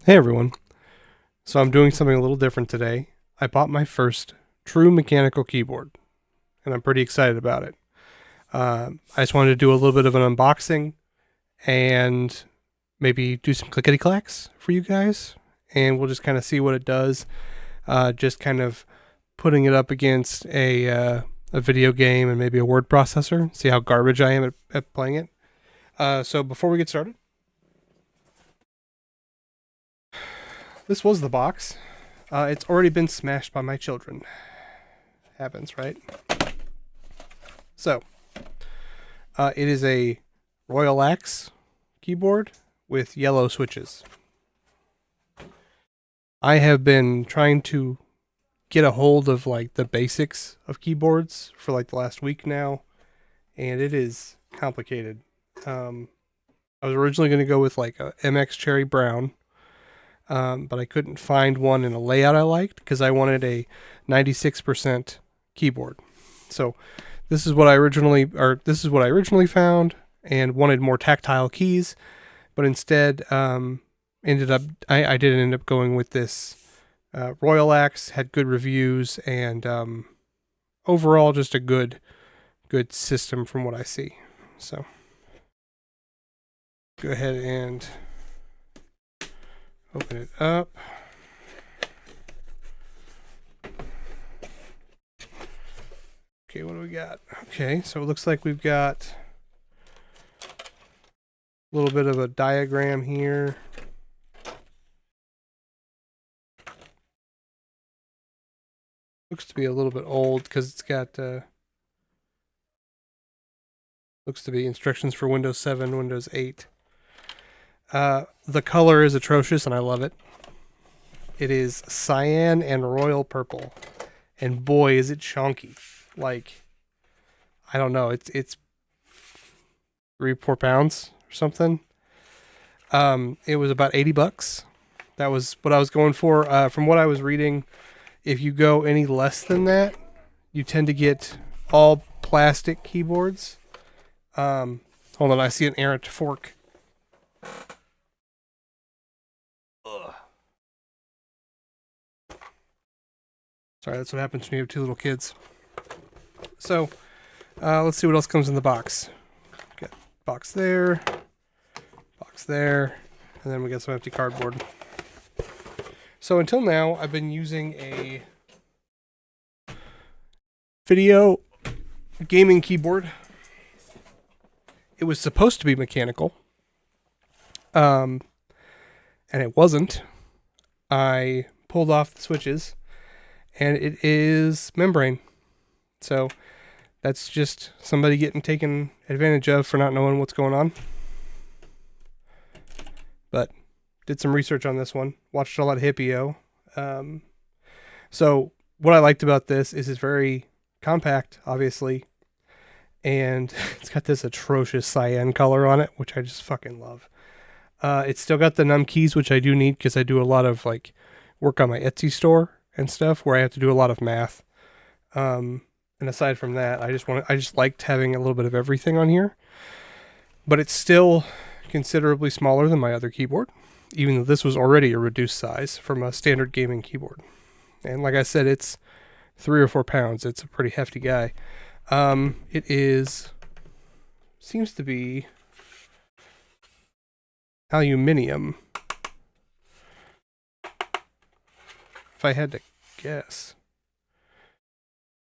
Hey everyone. So I'm doing something a little different today. I bought my first true mechanical keyboard, and I'm pretty excited about it. I just wanted to do a little bit of an unboxing and maybe do some clickety clacks for you guys, and we'll just kind of see what it does. Just kind of putting it up against a video game and maybe a word processor, see how garbage I am at playing it. So before we get started, this was the box. It's already been smashed by my children. Happens, right? So, it is a Royal Axe keyboard with yellow switches. I have been trying to get a hold of like the basics of keyboards for like the last week now, and it is complicated. I was originally going to go with like a MX Cherry Brown, but I couldn't find one in a layout I liked because I wanted a 96% keyboard. So this is what I originally found and wanted more tactile keys, but instead I did end up going with this Royal Axe. Had good reviews and overall just a good system from what I see. So go ahead and open it up. Okay, what do we got? Okay, so it looks like we've got a little bit of a diagram here. Looks to be a little bit old because it's got looks to be instructions for Windows 7, Windows 8. The color is atrocious and I love it. It is cyan and royal purple, and boy is it chunky. Like, I don't know, it's 3-4 pounds or something. It was about $80. That was what I was going for. From what I was reading, if you go any less than that, you tend to get all plastic keyboards. Hold on, I see an errant fork. Ugh. Sorry, that's what happens when you have two little kids. So, let's see what else comes in the box. Got box there, and then we got some empty cardboard. So until now, I've been using a video gaming keyboard. It was supposed to be mechanical, and it wasn't. I pulled off the switches, and it is membrane. So that's just somebody getting taken advantage of for not knowing what's going on. But did some research on this one. Watched a lot of Hippio. So what I liked about this is it's very compact, obviously, and it's got this atrocious cyan color on it, which I just fucking love. It's still got the num keys, which I do need because I do a lot of like work on my Etsy store and stuff where I have to do a lot of math. And aside from that, I just liked having a little bit of everything on here. But it's still considerably smaller than my other keyboard, even though this was already a reduced size from a standard gaming keyboard. And like I said, it's 3 or 4 pounds. It's a pretty hefty guy. It seems to be aluminum, if I had to guess.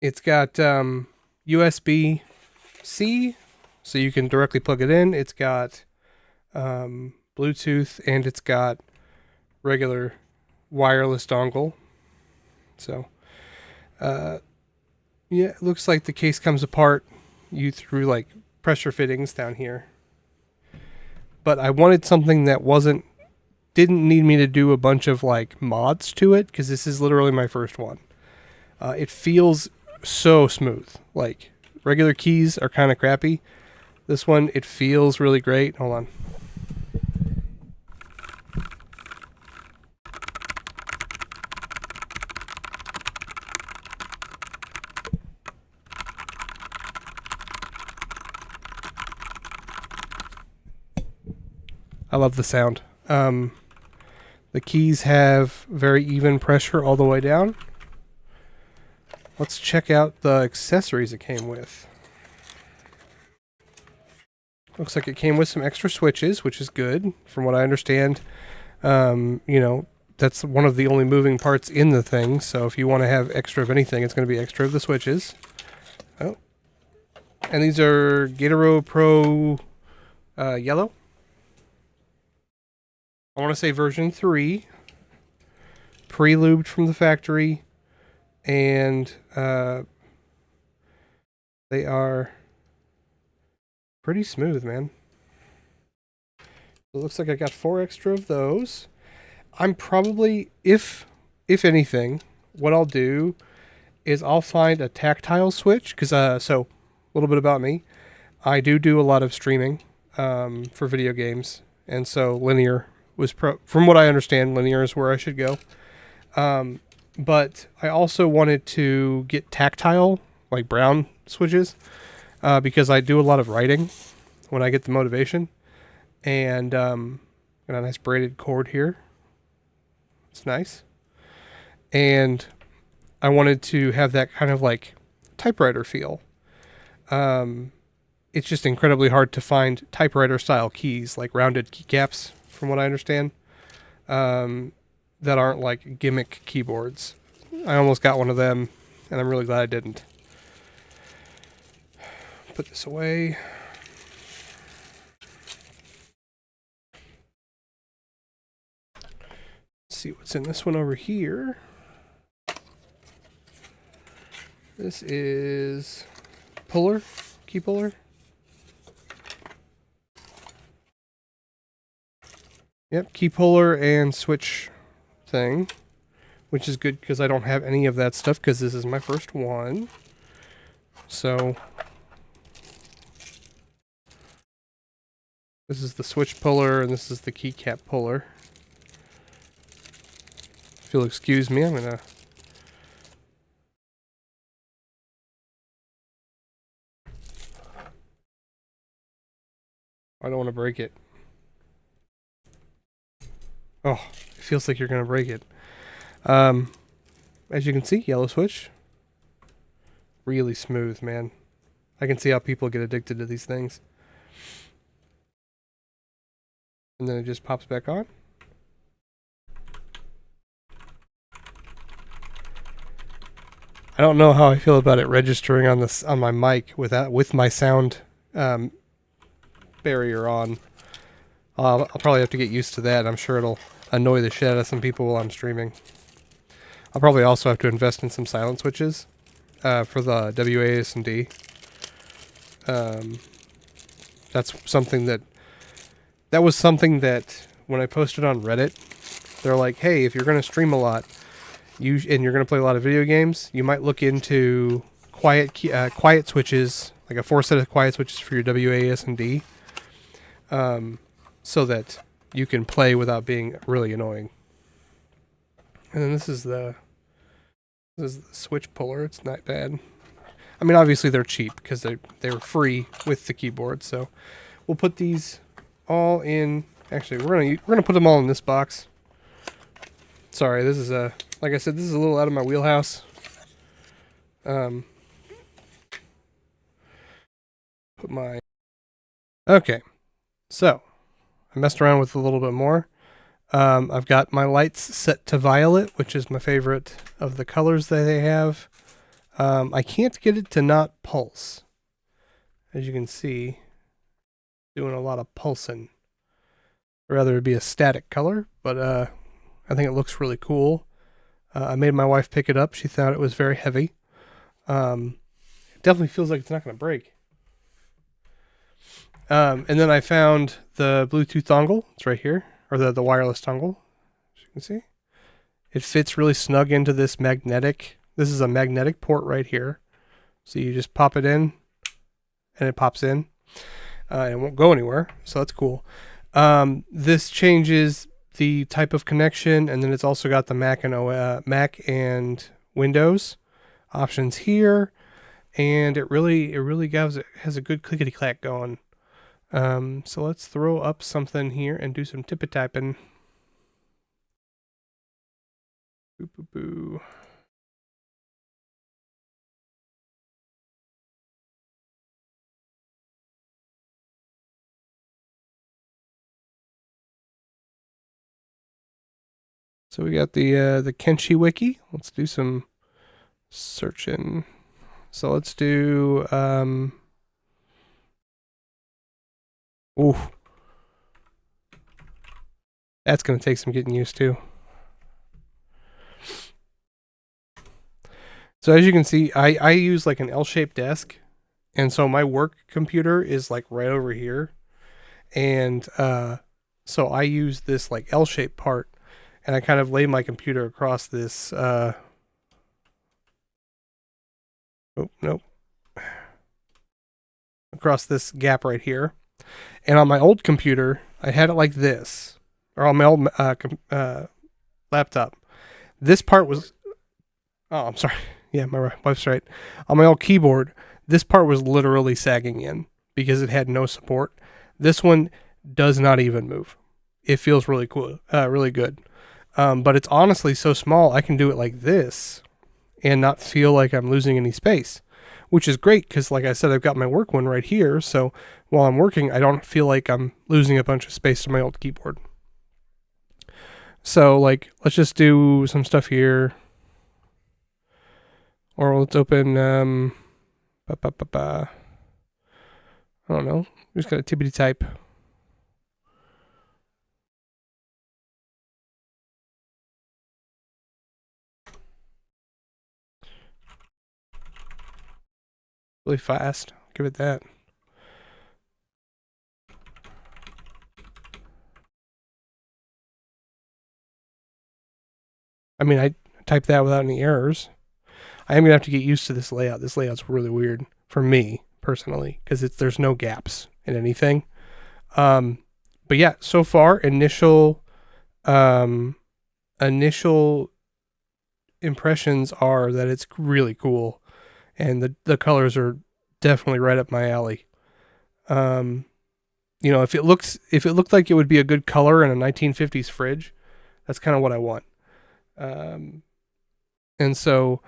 It's got USB-C, so you can directly plug it in. It's got Bluetooth, and it's got regular wireless dongle. So, yeah, it looks like the case comes apart. You threw like pressure fittings down here. But I wanted something that didn't need me to do a bunch of like mods to it, because this is literally my first one. It feels so smooth. Like, regular keys are kind of crappy. This one, it feels really great. Hold on. I love the sound. The keys have very even pressure all the way down. Let's check out the accessories it came with. Looks like it came with some extra switches, which is good. From what I understand, you know, that's one of the only moving parts in the thing. So if you want to have extra of anything, it's going to be extra of the switches. Oh. And these are Gatoro Pro yellow. I want to say version 3. Pre-lubed from the factory. And they are pretty smooth, man. It looks like I got 4 extra of those. I'm probably, if anything, what I'll do is I'll find a tactile switch. Because, so, a little bit about me. I do a lot of streaming for video games. And so linear was, from what I understand, linear is where I should go. But I also wanted to get tactile, like brown switches, because I do a lot of writing when I get the motivation. And got a nice braided cord here. It's nice. And I wanted to have that kind of like typewriter feel. It's just incredibly hard to find typewriter style keys, like rounded keycaps, from what I understand, that aren't like gimmick keyboards. I almost got one of them, and I'm really glad I didn't. Put this away. Let's see what's in this one over here. This is puller, key puller. Yep, key puller and switch thing, which is good because I don't have any of that stuff because this is my first one. So this is the switch puller and this is the keycap puller. If you'll excuse me, I'm gonna I don't want to break it. Oh, it feels like you're gonna break it. As you can see, yellow switch. Really smooth, man. I can see how people get addicted to these things. And then it just pops back on. I don't know how I feel about it registering on this on my mic with my sound barrier on. I'll probably have to get used to that. I'm sure it'll annoy the shit out of some people while I'm streaming. I'll probably also have to invest in some silent switches for the WASD. That's something that was something that when I posted on Reddit, they're like, hey, if you're going to stream a lot, and you're going to play a lot of video games, you might look into quiet switches, like a 4 set of quiet switches for your WASD, so that you can play without being really annoying. And then this is the switch puller. It's not bad. I mean, obviously they're cheap because they were free with the keyboard. So we'll put these all in. Actually, we're gonna put them all in this box. Sorry, this is like I said, this is a little out of my wheelhouse. Okay, so I messed around with a little bit more. I've got my lights set to violet, which is my favorite of the colors that they have. I can't get it to not pulse. As you can see, doing a lot of pulsing. I'd rather it be a static color, but I think it looks really cool. I made my wife pick it up. She thought it was very heavy. It definitely feels like it's not going to break. And then I found the Bluetooth dongle. It's right here. Or the wireless dongle. As you can see. It fits really snug into this magnetic. This is a magnetic port right here. So you just pop it in. And it pops in. And it won't go anywhere. So that's cool. This changes the type of connection. And then it's also got the Mac and Windows options here. And it really has a good clickety clack going. So let's throw up something here and do some tippy typing. Boo, boo, boo. So we got the Kenshi wiki. Let's do some searching. So let's do ooh. That's gonna take some getting used to. So as you can see, I use like an L-shaped desk, and so my work computer is like right over here, and so I use this like L-shaped part, and I kind of lay my computer across this. Oh nope, across this gap right here, and on my old computer I had it like this, or on my old laptop. This part was. Oh, I'm sorry. Yeah, my wife's right. On my old keyboard, this part was literally sagging in because it had no support. This one does not even move. It feels really cool, really good. But it's honestly so small, I can do it like this and not feel like I'm losing any space, which is great because, like I said, I've got my work one right here. So while I'm working, I don't feel like I'm losing a bunch of space on my old keyboard. So, like, let's just do some stuff here. Or let's open, I don't know. We just got a tippity type. Really fast. Give it that. I mean, I typed that without any errors. I am going to have to get used to this layout. This layout's really weird for me personally because there's no gaps in anything. But yeah, so far initial impressions are that it's really cool, and the colors are definitely right up my alley. You know, if it looked like it would be a good color in a 1950s fridge, that's kind of what I want. And so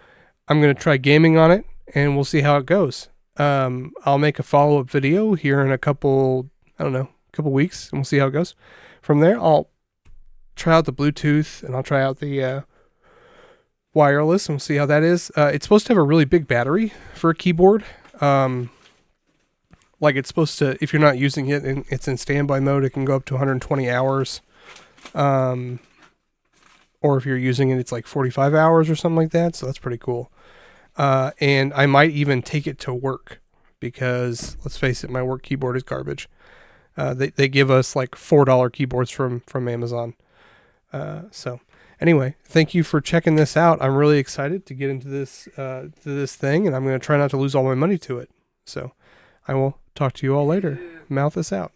I'm going to try gaming on it, and we'll see how it goes. I'll make a follow-up video here in a couple weeks, and we'll see how it goes. From there, I'll try out the Bluetooth, and I'll try out the wireless, and we'll see how that is. It's supposed to have a really big battery for a keyboard. Like it's supposed to, if you're not using it and it's in standby mode, it can go up to 120 hours. Or if you're using it, it's like 45 hours or something like that. So that's pretty cool. And I might even take it to work because let's face it, my work keyboard is garbage. They give us like $4 keyboards from Amazon. So anyway, thank you for checking this out. I'm really excited to get into this thing, and I'm going to try not to lose all my money to it. So I will talk to you all later. Mouth this out.